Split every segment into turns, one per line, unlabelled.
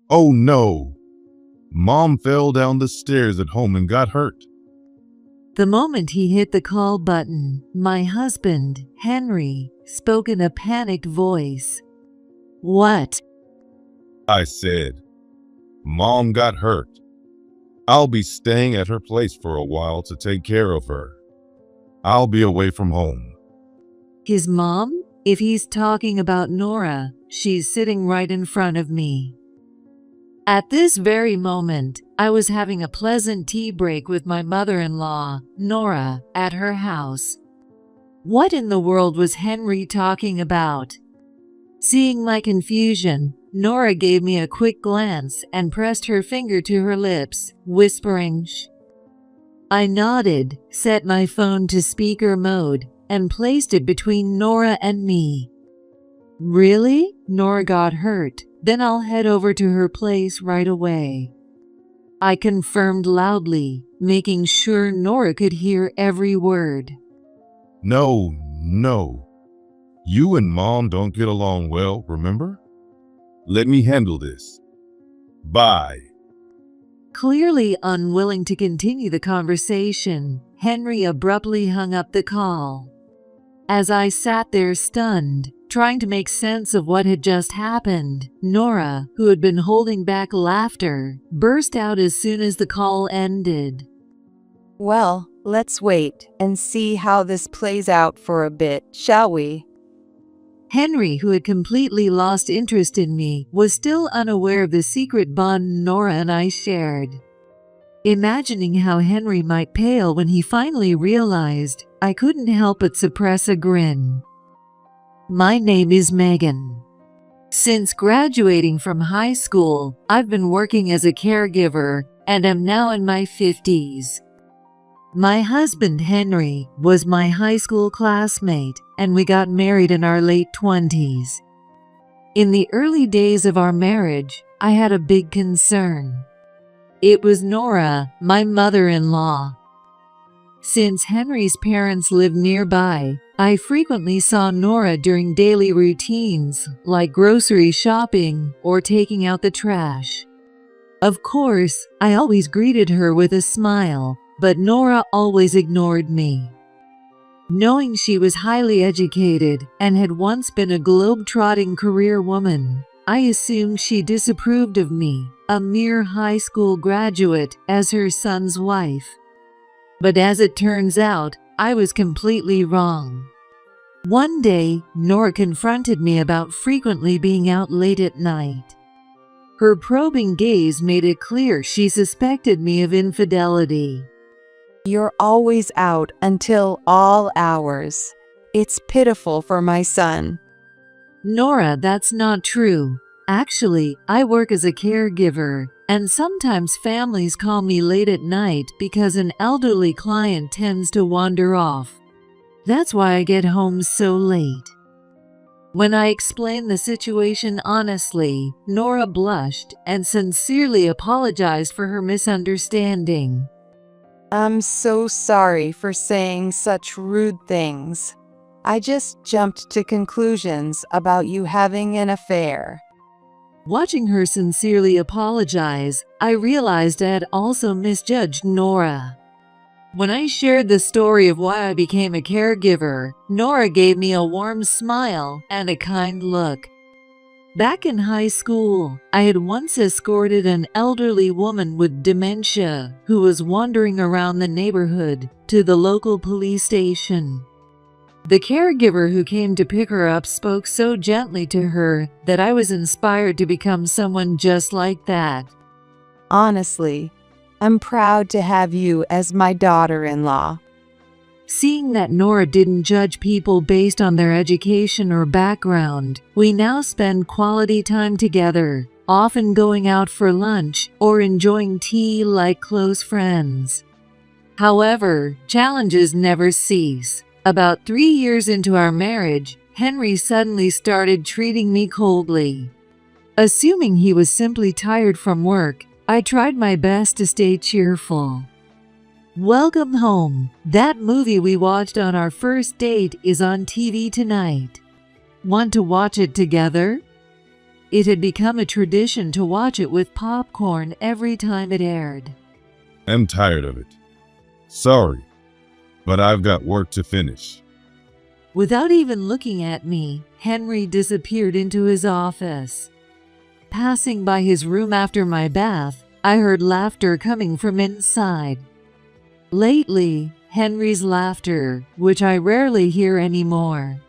Oh no! Mom fell down the stairs at home and got hurt.
The moment he hit the call button, my husband, Henry, spoke in a panicked voice. What?
I said, Mom got hurt. I'll be staying at her place for a while to take care of her. I'll be away from home.
His mom? If he's talking about Nora, she's sitting right in front of me. At this very moment, I was having a pleasant tea break with my mother-in-law, Nora, at her house. What in the world was Henry talking about? Seeing my confusion, Nora gave me a quick glance and pressed her finger to her lips, whispering, "Shh." I nodded, set my phone to speaker mode, and placed it between Nora and me. Really? Nora got hurt? Then I'll head over to her place right away. I confirmed loudly, making sure Nora could hear every word.
No. You and Mom don't get along well, remember? Let me handle this. Bye.
Clearly unwilling to continue the conversation, Henry abruptly hung up the call. As I sat there stunned, trying to make sense of what had just happened, Nora, who had been holding back laughter, burst out as soon as the call ended.
Well, let's wait and see how this plays out for a bit, shall we?
Henry, who had completely lost interest in me, was still unaware of the secret bond Nora and I shared. Imagining how Henry might pale when he finally realized, I couldn't help but suppress a grin. My name is Megan. Since graduating from high school, I've been working as a caregiver and am now in my 50s. My husband, Henry, was my high school classmate, and we got married in our late 20s. In the early days of our marriage, I had a big concern. It was Nora, my mother-in-law. Since Henry's parents lived nearby, I frequently saw Nora during daily routines like grocery shopping or taking out the trash. Of course, I always greeted her with a smile, but Nora always ignored me. Knowing she was highly educated and had once been a globe-trotting career woman, I assumed she disapproved of me, a mere high school graduate, as her son's wife. But as it turns out, I was completely wrong. One day, Nora confronted me about frequently being out late at night. Her probing gaze made it clear she suspected me of infidelity.
You're always out until all hours. It's pitiful for my son.
Nora, that's not true. Actually, I work as a caregiver, and sometimes families call me late at night because an elderly client tends to wander off. That's why I get home so late. When I explained the situation honestly, Nora blushed and sincerely apologized for her misunderstanding.
I'm so sorry for saying such rude things. I just jumped to conclusions about you having an affair.
Watching her sincerely apologize, I realized I had also misjudged Nora. When I shared the story of why I became a caregiver, Nora gave me a warm smile and a kind look. Back in high school, I had once escorted an elderly woman with dementia who was wandering around the neighborhood to the local police station. The caregiver who came to pick her up spoke so gently to her that I was inspired to become someone just like that.
Honestly, I'm proud to have you as my daughter-in-law.
Seeing that Nora didn't judge people based on their education or background, we now spend quality time together, often going out for lunch or enjoying tea like close friends. However, challenges never cease. About 3 years into our marriage, Henry suddenly started treating me coldly. Assuming he was simply tired from work, I tried my best to stay cheerful. Welcome Home, that movie we watched on our first date, is on TV tonight. Want to watch it together? It had become a tradition to watch it with popcorn every time it aired.
I'm tired of it. Sorry, but I've got work to finish.
Without even looking at me, Henry disappeared into his office. Passing by his room after my bath, I heard laughter coming from inside. Lately, Henry's laughter, which I rarely hear anymore.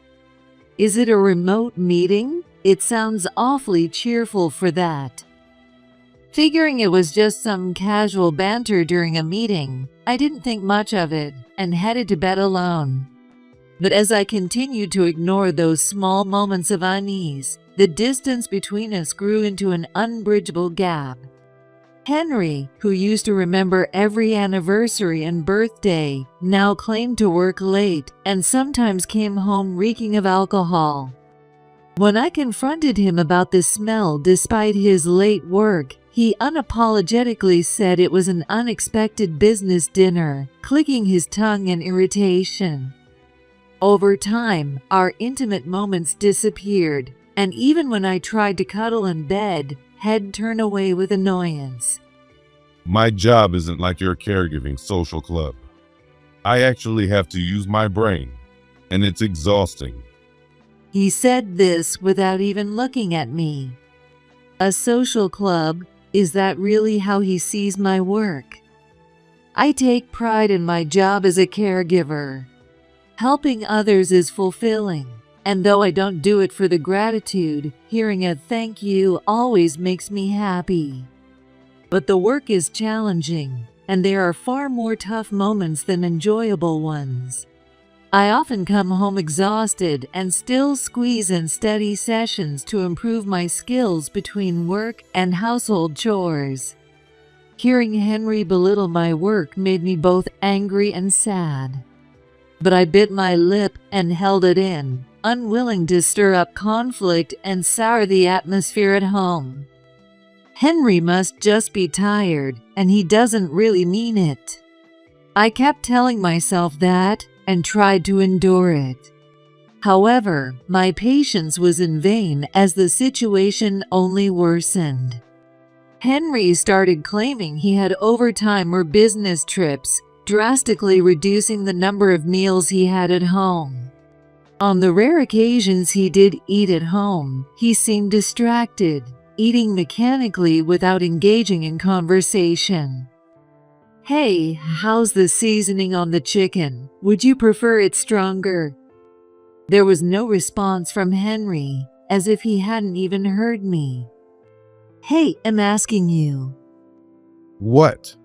Is it a remote meeting? It sounds awfully cheerful for that. Figuring it was just some casual banter during a meeting, I didn't think much of it and headed to bed alone. But as I continued to ignore those small moments of unease, the distance between us grew into an unbridgeable gap. Henry, who used to remember every anniversary and birthday, now claimed to work late and sometimes came home reeking of alcohol. When I confronted him about the smell despite his late work, he unapologetically said it was an unexpected business dinner, clicking his tongue in irritation. Over time, our intimate moments disappeared, and even when I tried to cuddle in bed, he'd turn away with annoyance.
My job isn't like your caregiving social club. I actually have to use my brain, and it's exhausting.
He said this without even looking at me. A social club? Is that really how he sees my work? I take pride in my job as a caregiver. Helping others is fulfilling, and though I don't do it for the gratitude, hearing a thank you always makes me happy. But the work is challenging, and there are far more tough moments than enjoyable ones. I often come home exhausted and still squeeze in steady sessions to improve my skills between work and household chores. Hearing Henry belittle my work made me both angry and sad. But I bit my lip and held it in, unwilling to stir up conflict and sour the atmosphere at home. Henry must just be tired, and he doesn't really mean it. I kept telling myself that and tried to endure it. However, my patience was in vain as the situation only worsened. Henry started claiming he had overtime or business trips, drastically reducing the number of meals he had at home. On the rare occasions he did eat at home, he seemed distracted, eating mechanically without engaging in conversation. "Hey, how's the seasoning on the chicken? Would you prefer it stronger?" There was no response from Henry, as if he hadn't even heard me. "Hey, I'm asking you."
What?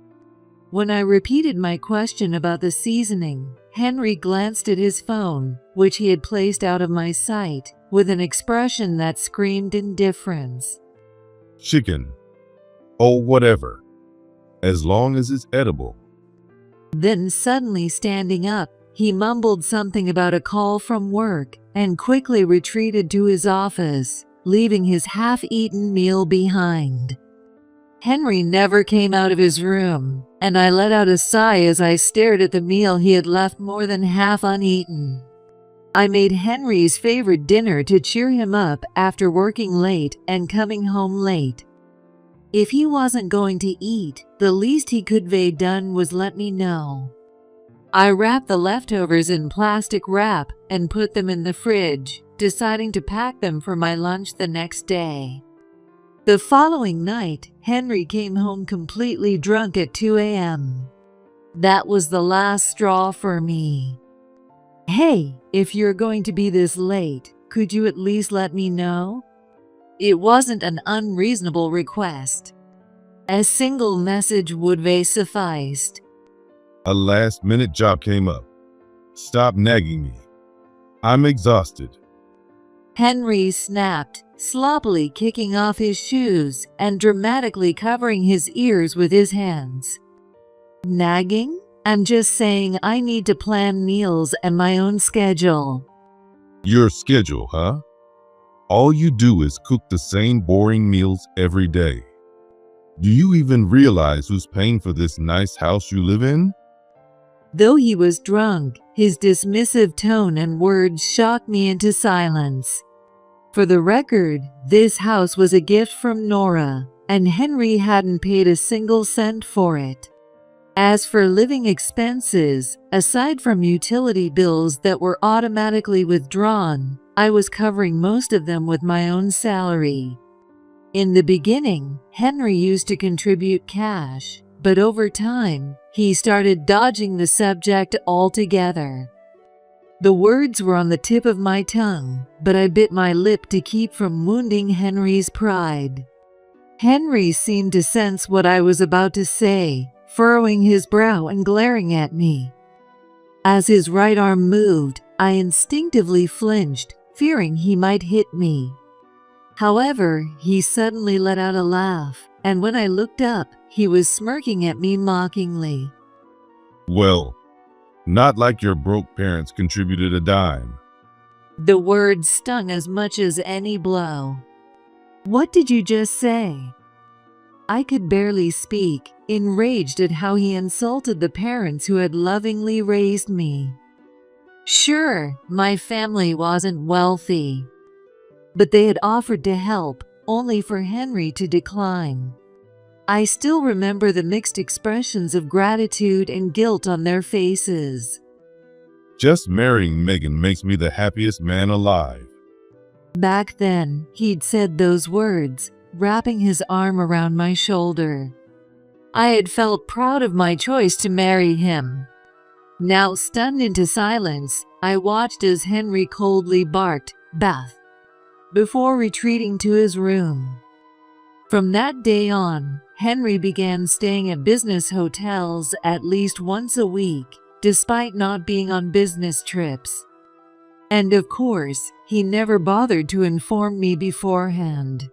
When I repeated my question about the seasoning, Henry glanced at his phone, which he had placed out of my sight, with an expression that screamed indifference.
Chicken. Oh, whatever. As long as it's edible.
Then suddenly standing up, he mumbled something about a call from work and quickly retreated to his office, leaving his half-eaten meal behind. Henry never came out of his room, and I let out a sigh as I stared at the meal he had left more than half uneaten. I made Henry's favorite dinner to cheer him up after working late and coming home late. If he wasn't going to eat, the least he could have done was let me know. I wrapped the leftovers in plastic wrap and put them in the fridge, deciding to pack them for my lunch the next day. The following night, Henry came home completely drunk at 2 a.m. That was the last straw for me. "Hey, if you're going to be this late, could you at least let me know?" It wasn't an unreasonable request. A single message would have sufficed.
A last-minute job came up. Stop nagging me. I'm exhausted.
Henry snapped, sloppily kicking off his shoes and dramatically covering his ears with his hands. "Nagging? I'm just saying I need to plan meals and my own schedule."
Your schedule, huh? All you do is cook the same boring meals every day. Do you even realize who's paying for this nice house you live in?
Though he was drunk, his dismissive tone and words shocked me into silence. For the record, this house was a gift from Nora, and Henry hadn't paid a single cent for it. As for living expenses, aside from utility bills that were automatically withdrawn, I was covering most of them with my own salary. In the beginning, Henry used to contribute cash, but over time, he started dodging the subject altogether. The words were on the tip of my tongue, but I bit my lip to keep from wounding Henry's pride. Henry seemed to sense what I was about to say, furrowing his brow and glaring at me. As his right arm moved, I instinctively flinched, fearing he might hit me. However, he suddenly let out a laugh, and when I looked up, he was smirking at me mockingly.
Well, not like your broke parents contributed a dime.
The words stung as much as any blow. What did you just say? I could barely speak, enraged at how he insulted the parents who had lovingly raised me. Sure, my family wasn't wealthy, but they had offered to help, only for Henry to decline. I still remember the mixed expressions of gratitude and guilt on their faces.
Just marrying Megan makes me the happiest man alive.
Back then, he'd said those words, wrapping his arm around my shoulder. I had felt proud of my choice to marry him. Now, stunned into silence, I watched as Henry coldly barked, "Beth," before retreating to his room. From that day on, Henry began staying at business hotels at least once a week, despite not being on business trips. And of course, he never bothered to inform me beforehand.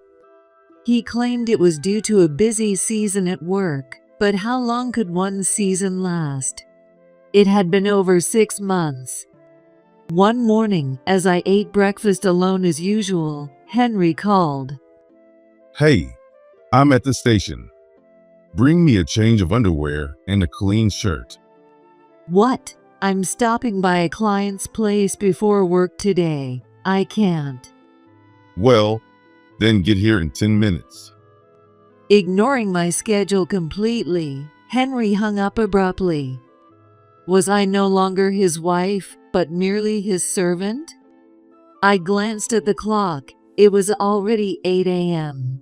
He claimed it was due to a busy season at work, but how long could one season last? It had been over 6 months. One morning, as I ate breakfast alone as usual, Henry called.
Hey, I'm at the station. Bring me a change of underwear and a clean shirt.
What? I'm stopping by a client's place before work today. I can't.
Well, then get here in 10 minutes.
Ignoring my schedule completely, Henry hung up abruptly. Was I no longer his wife, but merely his servant? I glanced at the clock. It was already 8 a.m.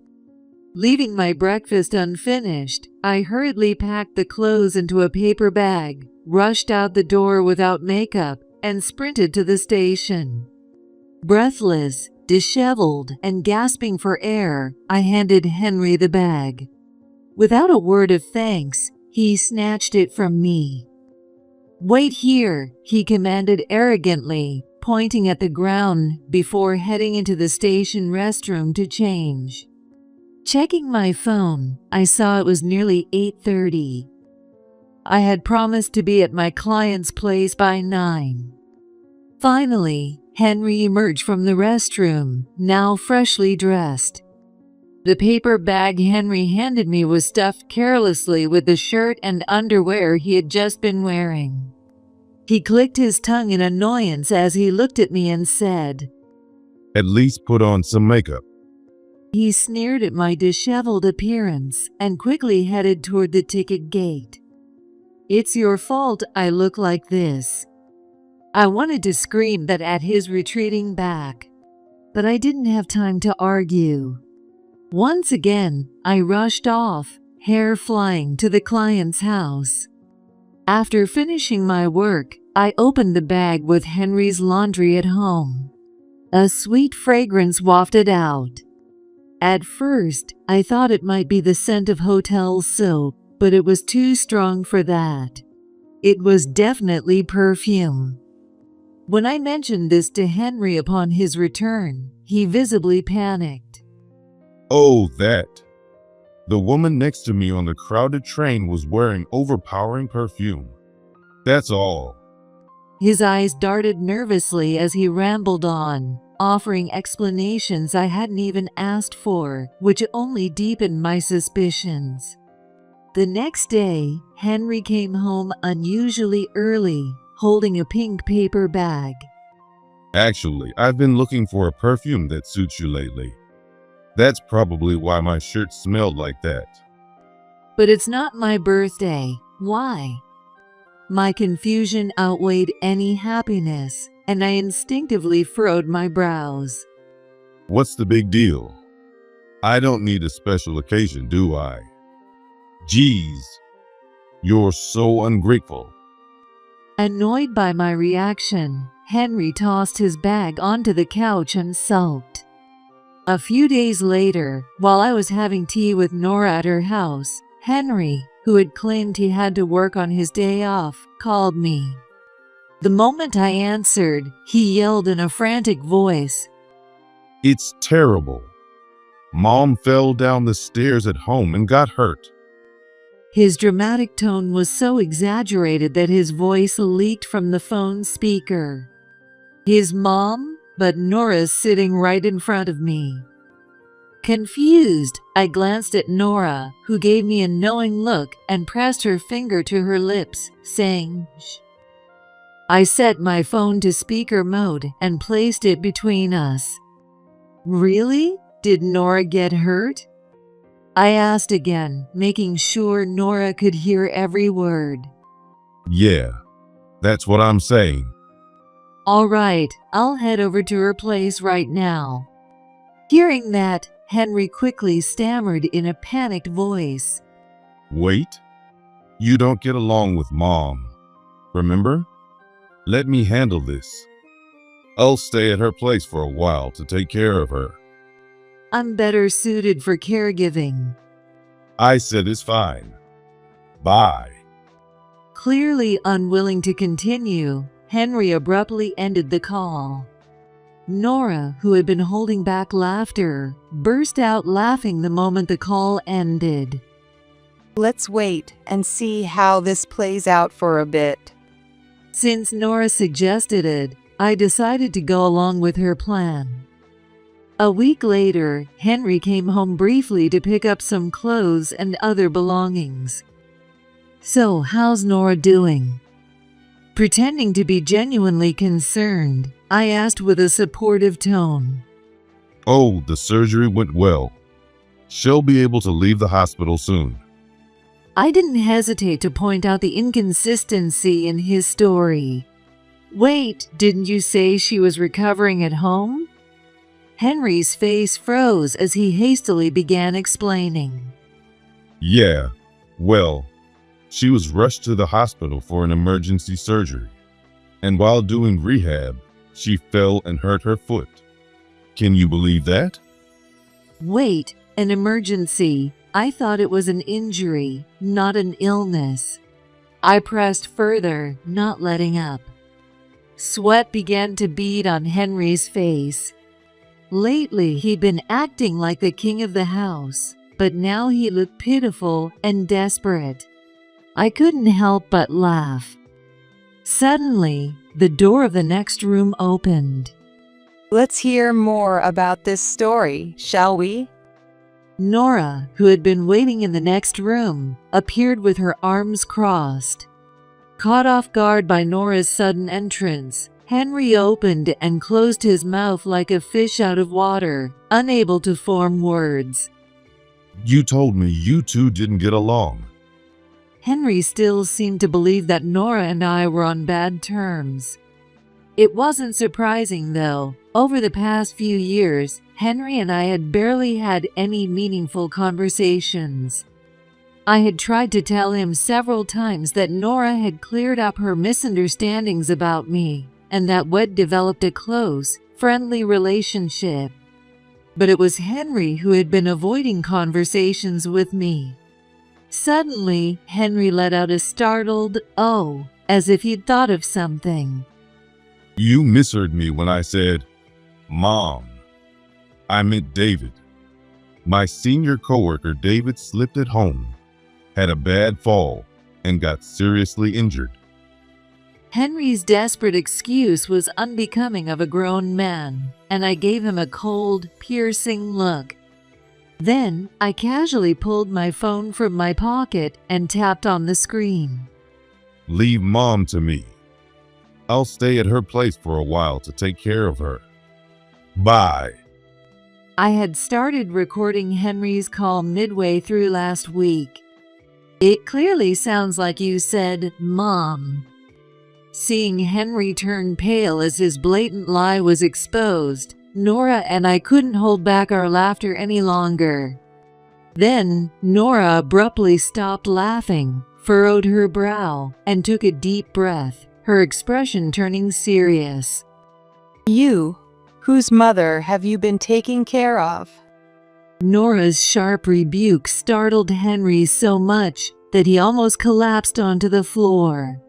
Leaving my breakfast unfinished, I hurriedly packed the clothes into a paper bag, rushed out the door without makeup, and sprinted to the station. Breathless, disheveled, and gasping for air, I handed Henry the bag. Without a word of thanks, he snatched it from me. "Wait here," he commanded arrogantly, pointing at the ground before heading into the station restroom to change. Checking my phone, I saw it was nearly 8:30. I had promised to be at my client's place by 9. Finally, Henry emerged from the restroom, now freshly dressed. The paper bag Henry handed me was stuffed carelessly with the shirt and underwear he had just been wearing. He clicked his tongue in annoyance as he looked at me and said,
At least put on some makeup.
He sneered at my disheveled appearance and quickly headed toward the ticket gate. "It's your fault I look like this." I wanted to scream that at his retreating back, but I didn't have time to argue. Once again, I rushed off, hair flying, to the client's house. After finishing my work, I opened the bag with Henry's laundry at home. A sweet fragrance wafted out. At first, I thought it might be the scent of hotel soap, but it was too strong for that. It was definitely perfume. When I mentioned this to Henry upon his return, he visibly panicked.
Oh, that. The woman next to me on the crowded train was wearing overpowering perfume. That's all.
His eyes darted nervously as he rambled on, offering explanations I hadn't even asked for, which only deepened my suspicions. The next day, Henry came home unusually early, holding a pink paper bag.
Actually, I've been looking for a perfume that suits you lately. That's probably why my shirt smelled like that.
But it's not my birthday. Why? My confusion outweighed any happiness, and I instinctively furrowed my brows.
What's the big deal? I don't need a special occasion, do I? Geez, you're so ungrateful.
Annoyed by my reaction, Henry tossed his bag onto the couch and sulked. A few days later, while I was having tea with Nora at her house, Henry, who had claimed he had to work on his day off, called me. The moment I answered, he yelled in a frantic voice,
It's terrible. Mom fell down the stairs at home and got hurt.
His dramatic tone was so exaggerated that his voice leaked from the phone speaker. His mom? But Nora's sitting right in front of me. Confused, I glanced at Nora, who gave me a knowing look and pressed her finger to her lips, saying, "Shh." I set my phone to speaker mode and placed it between us. Really? Did Nora get hurt? I asked again, making sure Nora could hear every word.
Yeah, that's what I'm saying.
All right, I'll head over to her place right now. Hearing that, Henry quickly stammered in a panicked voice.
Wait, you don't get along with Mom, remember? Let me handle this. I'll stay at her place for a while to take care of her.
I'm better suited for caregiving.
I said it's fine. Bye.
Clearly unwilling to continue, Henry abruptly ended the call. Nora, who had been holding back laughter, burst out laughing the moment the call ended.
Let's wait and see how this plays out for a bit.
Since Nora suggested it, I decided to go along with her plan. A week later, Henry came home briefly to pick up some clothes and other belongings. So, how's Nora doing? Pretending to be genuinely concerned, I asked with a supportive tone.
Oh, the surgery went well. She'll be able to leave the hospital soon.
I didn't hesitate to point out the inconsistency in his story. Wait, didn't you say she was recovering at home? Henry's face froze as he hastily began explaining.
Yeah, well, she was rushed to the hospital for an emergency surgery. And while doing rehab, she fell and hurt her foot. Can you believe that?
Wait, an emergency? I thought it was an injury, not an illness. I pressed further, not letting up. Sweat began to bead on Henry's face. Lately, he'd been acting like the king of the house, but now he looked pitiful and desperate. I couldn't help but laugh. Suddenly, the door of the next room opened.
Let's hear more about this story, shall we?
Nora, who had been waiting in the next room, appeared with her arms crossed. Caught off guard by Nora's sudden entrance, Henry opened and closed his mouth like a fish out of water, unable to form words.
You told me you two didn't get along.
Henry still seemed to believe that Nora and I were on bad terms. It wasn't surprising, though. Over the past few years, Henry and I had barely had any meaningful conversations. I had tried to tell him several times that Nora had cleared up her misunderstandings about me, and that we'd developed a close, friendly relationship. But it was Henry who had been avoiding conversations with me. Suddenly, Henry let out a startled "oh," as if he'd thought of something.
You misheard me when I said, Mom. I meant David. My senior coworker David slipped at home, had a bad fall, and got seriously injured.
Henry's desperate excuse was unbecoming of a grown man, and I gave him a cold, piercing look. Then, I casually pulled my phone from my pocket and tapped on the screen.
Leave Mom to me. I'll stay at her place for a while to take care of her. Bye.
I had started recording Henry's call midway through last week. It clearly sounds like you said, Mom. Seeing Henry turn pale as his blatant lie was exposed, Nora and I couldn't hold back our laughter any longer. Then, Nora abruptly stopped laughing, furrowed her brow, and took a deep breath, her expression turning serious.
You, whose mother have you been taking care of?
Nora's sharp rebuke startled Henry so much that he almost collapsed onto the floor.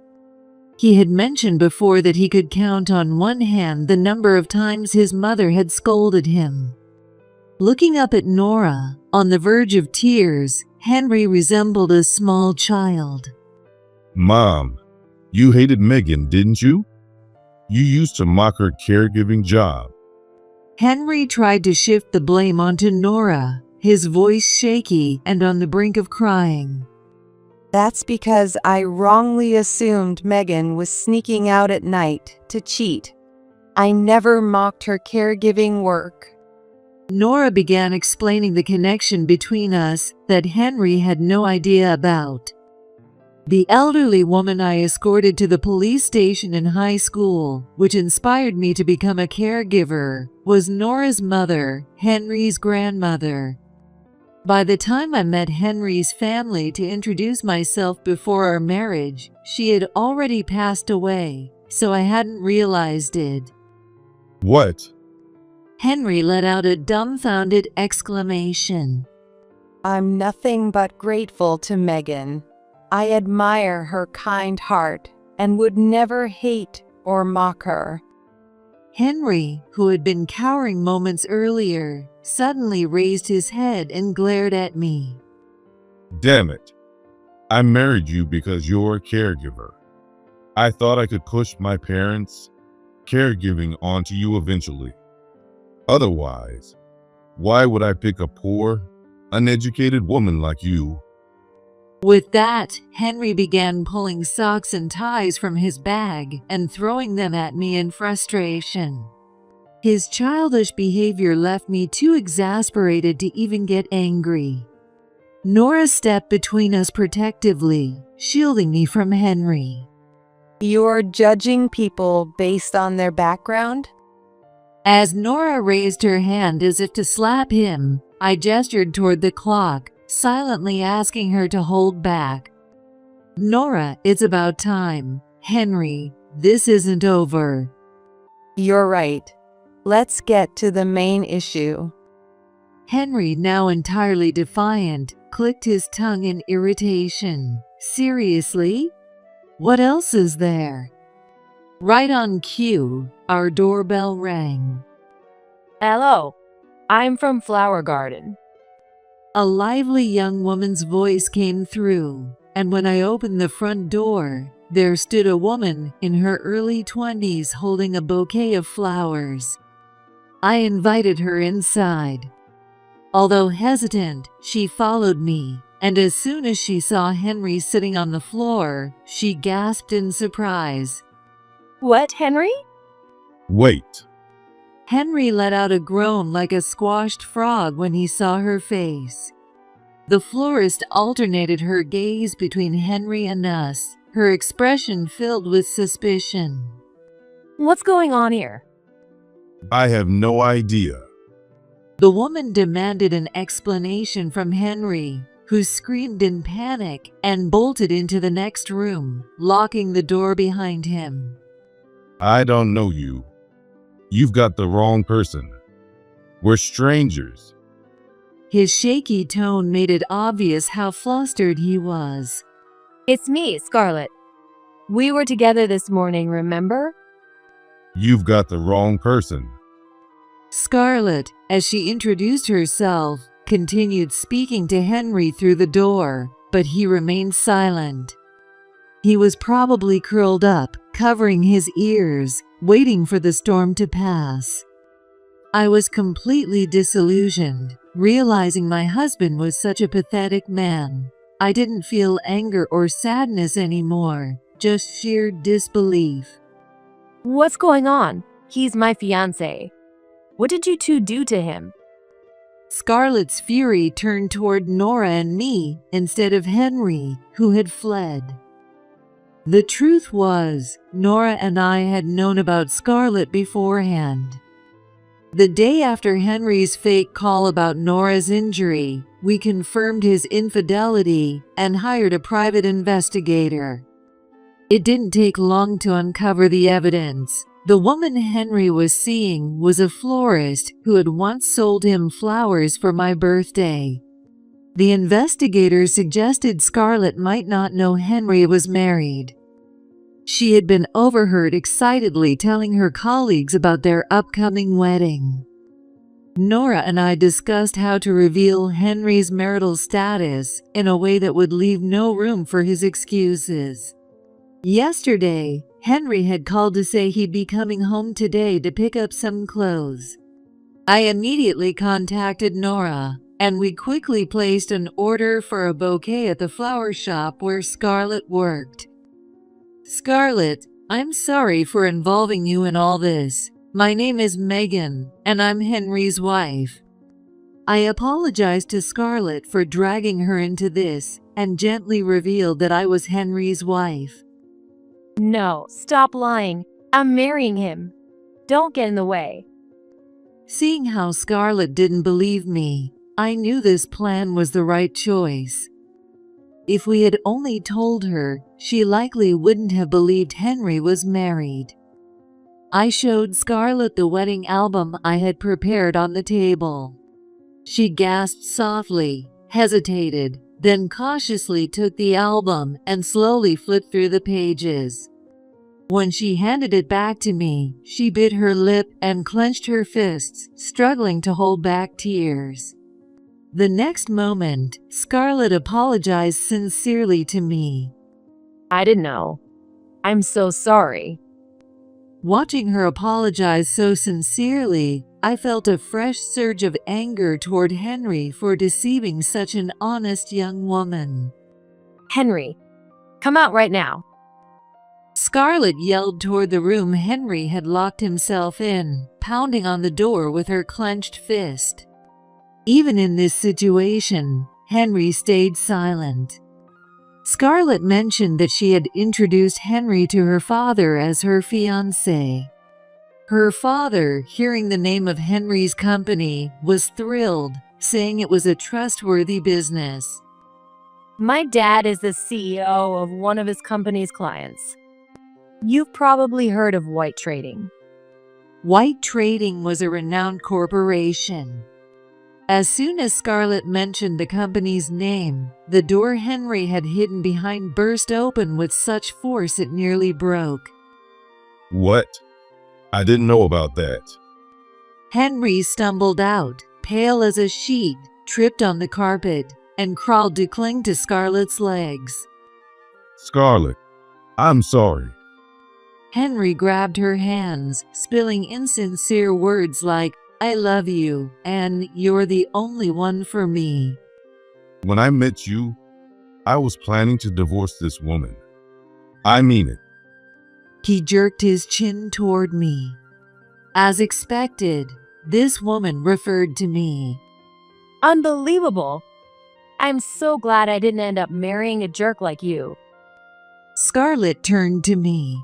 He had mentioned before that he could count on one hand the number of times his mother had scolded him. Looking up at Nora, on the verge of tears, Henry resembled a small child.
Mom, you hated Megan, didn't you? You used to mock her caregiving job.
Henry tried to shift the blame onto Nora, his voice shaky and on the brink of crying.
That's because I wrongly assumed Megan was sneaking out at night to cheat. I never mocked her caregiving work.
Nora began explaining the connection between us that Henry had no idea about. The elderly woman I escorted to the police station in high school, which inspired me to become a caregiver, was Nora's mother, Henry's grandmother. By the time I met Henry's family to introduce myself before our marriage, she had already passed away, so I hadn't realized it.
What?
Henry let out a dumbfounded exclamation.
I'm nothing but grateful to Megan. I admire her kind heart and would never hate or mock her.
Henry, who had been cowering moments earlier, suddenly raised his head and glared at me.
Damn it. I married you because you're a caregiver. I thought I could push my parents' caregiving onto you eventually. Otherwise, why would I pick a poor, uneducated woman like you?
With that, Henry began pulling socks and ties from his bag and throwing them at me in frustration. His childish behavior left me too exasperated to even get angry. Nora stepped between us protectively, shielding me from Henry.
You're judging people based on their background?
As Nora raised her hand as if to slap him, I gestured toward the clock, silently asking her to hold back. Nora, it's about time. Henry, this isn't over.
You're right. Let's get to the main issue.
Henry, now entirely defiant, clicked his tongue in irritation. Seriously? What else is there? Right on cue, our doorbell rang.
Hello, I'm from Flower Garden.
A lively young woman's voice came through, and when I opened the front door, there stood a woman in her early 20s holding a bouquet of flowers. I invited her inside. Although hesitant, she followed me, and as soon as she saw Henry sitting on the floor, she gasped in surprise.
What, Henry?
Wait.
Henry let out a groan like a squashed frog when he saw her face. The florist alternated her gaze between Henry and us, her expression filled with suspicion.
What's going on here?
I have no idea.
The woman demanded an explanation from Henry, who screamed in panic and bolted into the next room, locking the door behind him.
I don't know you. You've got the wrong person. We're strangers.
His shaky tone made it obvious how flustered he was.
It's me, Scarlett. We were together this morning, remember?
You've got the wrong person.
Scarlett, as she introduced herself, continued speaking to Henry through the door, but he remained silent. He was probably curled up, covering his ears, waiting for the storm to pass. I was completely disillusioned, realizing my husband was such a pathetic man. I didn't feel anger or sadness anymore, just sheer disbelief.
What's going on? He's my fiancé. What did you two do to him?
Scarlett's fury turned toward Nora and me instead of Henry, who had fled. The truth was, Nora and I had known about Scarlett beforehand. The day after Henry's fake call about Nora's injury, we confirmed his infidelity and hired a private investigator. It didn't take long to uncover the evidence. The woman Henry was seeing was a florist who had once sold him flowers for my birthday. The investigator suggested Scarlett might not know Henry was married. She had been overheard excitedly telling her colleagues about their upcoming wedding. Nora and I discussed how to reveal Henry's marital status in a way that would leave no room for his excuses. Yesterday, Henry had called to say he'd be coming home today to pick up some clothes. I immediately contacted Nora, and we quickly placed an order for a bouquet at the flower shop where Scarlett worked. Scarlett, I'm sorry for involving you in all this. My name is Megan, and I'm Henry's wife. I apologized to Scarlett for dragging her into this and gently revealed that I was Henry's wife.
No, stop lying. I'm marrying him. Don't get in the way.
Seeing how Scarlett didn't believe me, I knew this plan was the right choice. If we had only told her, she likely wouldn't have believed Henry was married. I showed Scarlett the wedding album I had prepared on the table. She gasped softly, hesitated, then cautiously took the album and slowly flipped through the pages. When she handed it back to me, she bit her lip and clenched her fists, struggling to hold back tears. The next moment, Scarlett apologized sincerely to me.
I didn't know. I'm so sorry.
Watching her apologize so sincerely, I felt a fresh surge of anger toward Henry for deceiving such an honest young woman.
Henry, come out right now.
Scarlett yelled toward the room Henry had locked himself in, pounding on the door with her clenched fist. Even in this situation, Henry stayed silent. Scarlett mentioned that she had introduced Henry to her father as her fiancé. Her father, hearing the name of Henry's company, was thrilled, saying it was a trustworthy business.
My dad is the CEO of one of his company's clients. You've probably heard of White Trading.
White Trading was a renowned corporation. As soon as Scarlett mentioned the company's name, the door Henry had hidden behind burst open with such force it nearly broke.
What? I didn't know about that.
Henry stumbled out, pale as a sheet, tripped on the carpet, and crawled to cling to Scarlett's legs.
Scarlett, I'm sorry.
Henry grabbed her hands, spilling insincere words like, I love you, and you're the only one for me.
When I met you, I was planning to divorce this woman. I mean it.
He jerked his chin toward me. As expected, this woman referred to me.
Unbelievable. I'm so glad I didn't end up marrying a jerk like you.
Scarlett turned to me.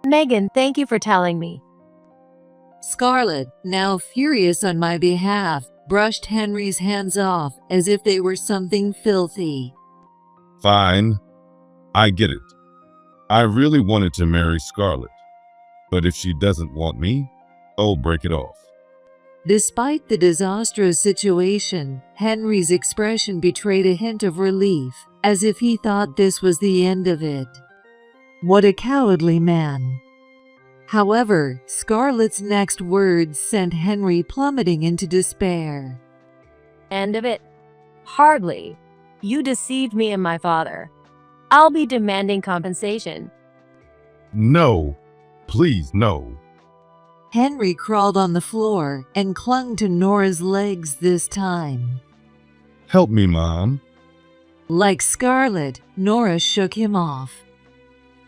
Megan, thank you for telling me.
Scarlett, now furious on my behalf, brushed Henry's hands off as if they were something filthy.
Fine. I get it. I really wanted to marry Scarlett. But if she doesn't want me, I'll break it off.
Despite the disastrous situation, Henry's expression betrayed a hint of relief, as if he thought this was the end of it. What a cowardly man. However, Scarlett's next words sent Henry plummeting into despair.
End of it? Hardly. You deceived me and my father. I'll be demanding compensation.
No. Please, no.
Henry crawled on the floor and clung to Nora's legs this time.
Help me, Mom.
Like Scarlett, Nora shook him off.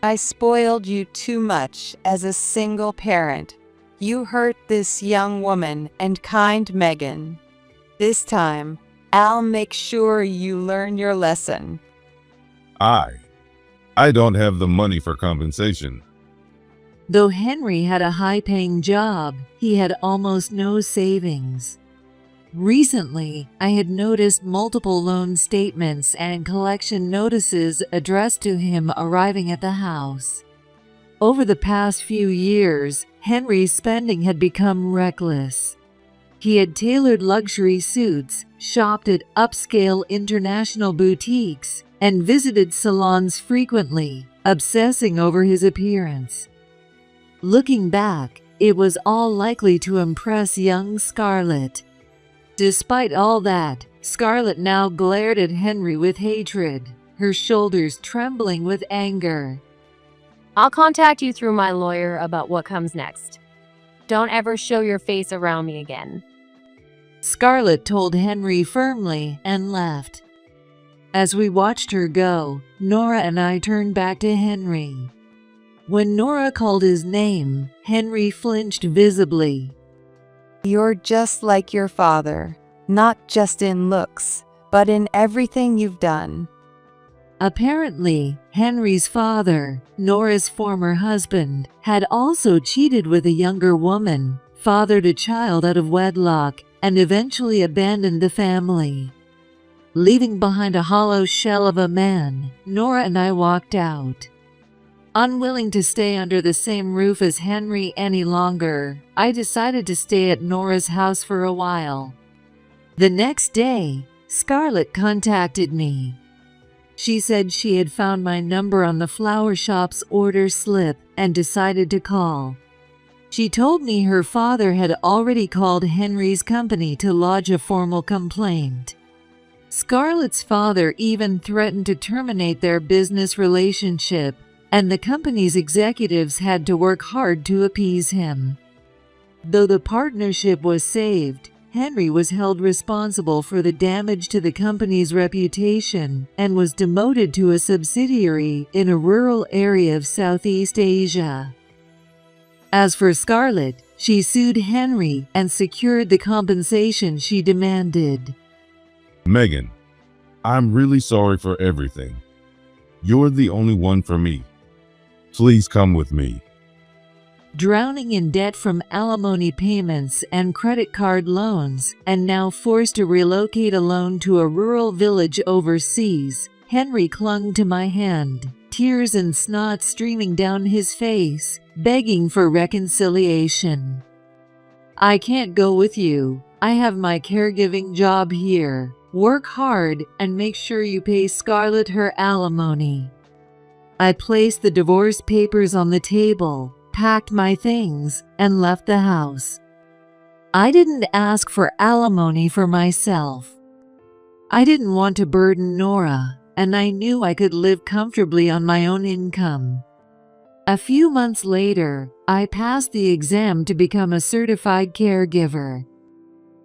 I spoiled you too much as a single parent. You hurt this young woman and kind Megan. This time, I'll make sure you learn your lesson.
I don't have the money for compensation.
Though Henry had a high-paying job, he had almost no savings. Recently, I had noticed multiple loan statements and collection notices addressed to him arriving at the house. Over the past few years, Henry's spending had become reckless. He had tailored luxury suits, shopped at upscale international boutiques, and visited salons frequently, obsessing over his appearance. Looking back, it was all likely to impress young Scarlett. Despite all that, Scarlett now glared at Henry with hatred, her shoulders trembling with anger.
I'll contact you through my lawyer about what comes next. Don't ever show your face around me again.
Scarlett told Henry firmly and left. As we watched her go, Nora and I turned back to Henry. When Nora called his name, Henry flinched visibly.
You're just like your father, not just in looks, but in everything you've done.
Apparently, Henry's father, Nora's former husband, had also cheated with a younger woman, fathered a child out of wedlock, and eventually abandoned the family. Leaving behind a hollow shell of a man, Nora and I walked out. Unwilling to stay under the same roof as Henry any longer, I decided to stay at Nora's house for a while. The next day, Scarlett contacted me. She said she had found my number on the flower shop's order slip and decided to call. She told me her father had already called Henry's company to lodge a formal complaint. Scarlett's father even threatened to terminate their business relationship, and the company's executives had to work hard to appease him. Though the partnership was saved, Henry was held responsible for the damage to the company's reputation and was demoted to a subsidiary in a rural area of Southeast Asia. As for Scarlett, she sued Henry and secured the compensation she demanded.
Megan, I'm really sorry for everything. You're the only one for me. Please come with me.
Drowning in debt from alimony payments and credit card loans, and now forced to relocate alone to a rural village overseas, Henry clung to my hand, tears and snot streaming down his face, begging for reconciliation. I can't go with you. I have my caregiving job here. Work hard and make sure you pay Scarlett her alimony. I placed the divorce papers on the table, packed my things, and left the house. I didn't ask for alimony for myself. I didn't want to burden Nora, and I knew I could live comfortably on my own income. A few months later, I passed the exam to become a certified caregiver.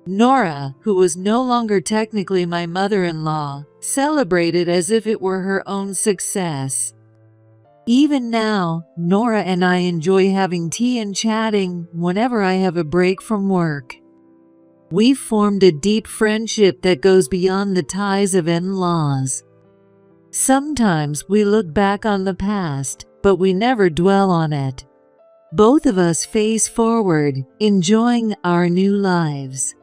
Nora, who was no longer technically my mother-in-law, celebrated as if it were her own success. Even now, Nora and I enjoy having tea and chatting whenever I have a break from work. We've formed a deep friendship that goes beyond the ties of in-laws. Sometimes we look back on the past, but we never dwell on it. Both of us face forward, enjoying our new lives.